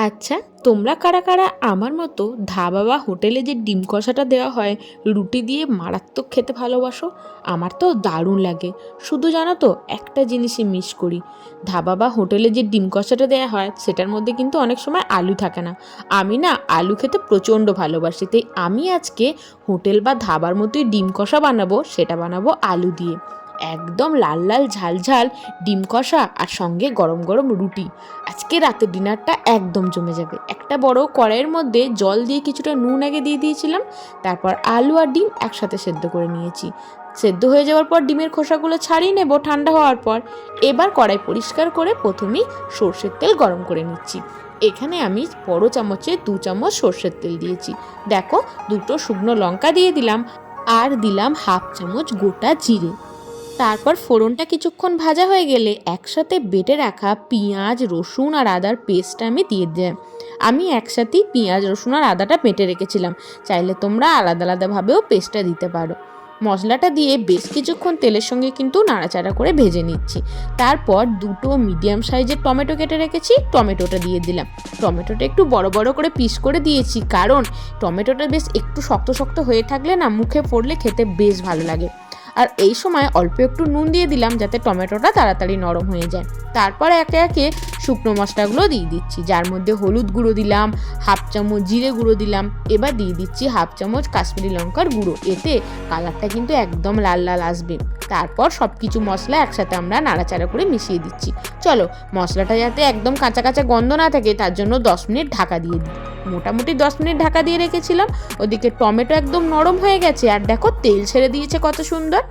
আচ্ছা, তোমরা কারা কারা আমার মতো ধাবা বা হোটেলে যে ডিম কষাটা দেওয়া হয় রুটি দিয়ে মারাত্মক খেতে ভালোবাসো? আমার তো দারুণ লাগে। শুধু জানো তো একটা জিনিসই মিস করি, ধাবা বা হোটেলে যে ডিম কষাটা দেওয়া হয় সেটার মধ্যে কিন্তু অনেক সময় আলু থাকে না। আমি না আলু খেতে প্রচণ্ড ভালোবাসি, তাই আমি আজকে হোটেল বা ধাবার মতোই ডিম কষা বানাবো, সেটা বানাবো আলু দিয়ে। একদম লাল লাল ঝাল ঝাল ডিম কষা আর সঙ্গে গরম গরম রুটি। আজকে রাতের ডিনারটা একদম জমে যাবে। একটা বড় কড়াইয়ের মধ্যে জল দিয়ে কিছুটা নুন আগে দিয়ে দিয়েছিলাম, তারপর আলু আর ডিম একসাথে সেদ্ধ করে নিয়েছি। সেদ্ধ হয়ে যাওয়ার পর ডিমের খোসাগুলো ছাড়িয়ে নেব ঠান্ডা হওয়ার পর। এবার কড়াই পরিষ্কার করে প্রথমেই সর্ষের তেল গরম করে নিচ্ছি। এখানে আমি বড় চামচে 2 চামচ সর্ষের তেল দিয়েছি। দেখো, 2টো শুকনো লঙ্কা দিয়ে দিলাম আর দিলাম হাফ চামচ গোটা জিরে। তারপর ফোড়নটা কিছুক্ষণ ভাজা হয়ে গেলে একসাথে বেটে রাখা পেঁয়াজ রসুন আর আদার পেস্টটা আমি দিয়ে দিলাম। আমি একসাথেই পেঁয়াজ রসুন আর আদাটা বেটে রেখেছিলাম, চাইলে তোমরা আলাদা আলাদাভাবেও পেস্টটা দিতে পারো। মশলাটা দিয়ে বেশ কিছুক্ষণ তেলের সঙ্গে কিন্তু নাড়াচাড়া করে ভেজে নিচ্ছি। তারপর 2টো মিডিয়াম সাইজের টমেটো কেটে রেখেছি, টমেটোটা দিয়ে দিলাম। টমেটোটা একটু বড় বড় করে পিস করে দিয়েছি, কারণ টমেটোটা বেশ একটু শক্ত শক্ত হয়ে থাকলে না মুখে পড়লে খেতে বেশ ভালো লাগে। আর এই সময় অল্প একটু নুন দিয়ে দিলাম যাতে টমেটোটা তাড়াতাড়ি নরম হয়ে যায়। তারপর একে একে শুকনো মশলাগুলো দিয়ে দিচ্ছি, যার মধ্যে হলুদ গুঁড়ো দিলাম, হাফ চামচ জিরে গুঁড়ো দিলাম, এবার দিয়ে দিচ্ছি হাফ চামচ কাশ্মীরি লঙ্কার গুঁড়ো। এতে কালারটা কিন্তু একদম লাল লাল আসবে। তারপর সব কিছু মশলা একসাথে আমরা নাড়াচাড়া করে মিশিয়ে দিচ্ছি। চলো, মশলাটা যাতে একদম কাঁচা কাঁচা গন্ধ না থাকে তার জন্য 10 মিনিট ঢাকা দিয়ে দিই। মোটামুটি 10 মিনিট ঢাকা দিয়ে রেখেছিলাম। ওদিকে টমেটো একদম নরম হয়ে গেছে আর দেখো তেল ছেড়ে দিয়েছে কত সুন্দর।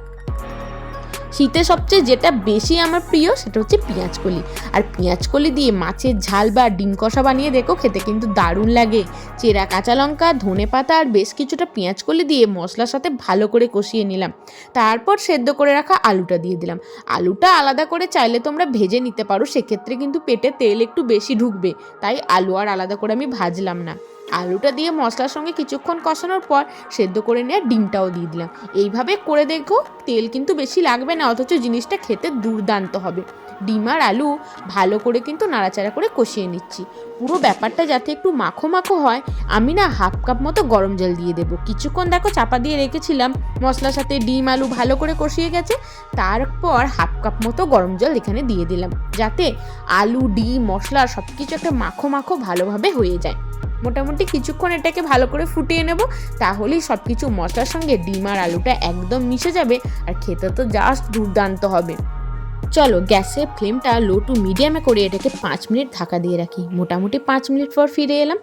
শীতে সবচেয়ে যেটা বেশি আমার প্রিয় সেটা হচ্ছে পেঁয়াজকলি। আর পেঁয়াজকলি দিয়ে মাছের ঝাল বা ডিম কষা বানিয়ে দেখো, খেতে কিন্তু দারুণ লাগে। চেরা কাঁচা লঙ্কা, ধনে পাতা আর বেশ কিছুটা পেঁয়াজকলি দিয়ে মশলার সাথে ভালো করে কষিয়ে নিলাম। তারপর সেদ্ধ করে রাখা আলুটা দিয়ে দিলাম। আলুটা আলাদা করে চাইলে তোমরা ভেজে নিতে পারো, সেক্ষেত্রে কিন্তু পেটে তেল একটু বেশি ঢুকবে, তাই আলু আর আলাদা করে আমি ভাজলাম না। আলুটা দিয়ে মশলার সঙ্গে কিছুক্ষণ কষানোর পর সেদ্ধ করে নেওয়া ডিমটাও দিয়ে দিলাম। এইভাবে করে দেখো, তেল কিন্তু বেশি লাগবে না, অথচ জিনিসটা খেতে দুর্দান্ত হবে। ডিম আর আলু ভালো করে কিন্তু নাড়াচাড়া করে কষিয়ে নিচ্ছি। পুরো ব্যাপারটা যাতে একটু মাখো মাখো হয়, আমি না হাফ কাপ মতো গরম জল দিয়ে দেবো। কিছুক্ষণ দেখো চাপা দিয়ে রেখেছিলাম, মশলার সাথে ডিম আলু ভালো করে কষিয়ে গেছে। তারপর হাফ কাপ মতো গরম জল এখানে দিয়ে দিলাম, যাতে আলু ডিম মশলা সব কিছু একটা মাখো মাখো ভালোভাবে হয়ে যায়। মোটামুটি কিছুক্ষণ এটাকে ভালো করে ফুটিয়ে নেব, তাহলেই সব কিছু মশলার সঙ্গে ডিম আর আলুটা একদম মিশে যাবে আর খেতে তো জাস্ট দুর্দান্ত হবে। চলো, গ্যাসের ফ্লেমটা লো টু মিডিয়ামে করে এটাকে 5 মিনিট ঢাকা দিয়ে রাখি। মোটামুটি 5 মিনিট পর ফিরে এলাম।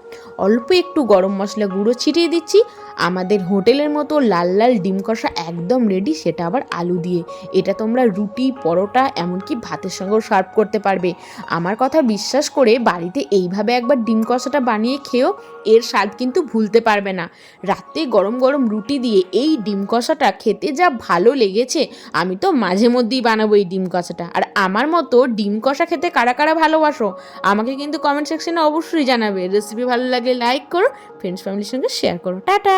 অল্প একটু গরম মশলা গুঁড়ো ছিটিয়ে দিচ্ছি। আমাদের হোটেলের মতো লাল লাল ডিম কষা একদম রেডি, সেটা আবার আলু দিয়ে। এটা তোমরা রুটি, পরোটা, এমনকি ভাতের সঙ্গেও সার্ভ করতে পারবে। আমার কথা বিশ্বাস করে বাড়িতে এইভাবে একবার ডিম কষাটা বানিয়ে খেও, এর স্বাদ কিন্তু ভুলতে পারবে না। রাতে গরম গরম রুটি দিয়ে এই ডিম কষাটা খেতে যা ভালো লেগেছে, আমি তো মাঝে মধ্যেই বানাবো এই ডিম কষাটা। আর আমার মতো ডিম কষা খেতে কারা কারা ভালোবাসো আমাকে কিন্তু কমেন্ট সেকশনে অবশ্যই জানাবে। রেসিপি ভালো লাগলে লাইক করো, ফ্রেন্ডস ফ্যামিলির সঙ্গে শেয়ার করো। টাটা।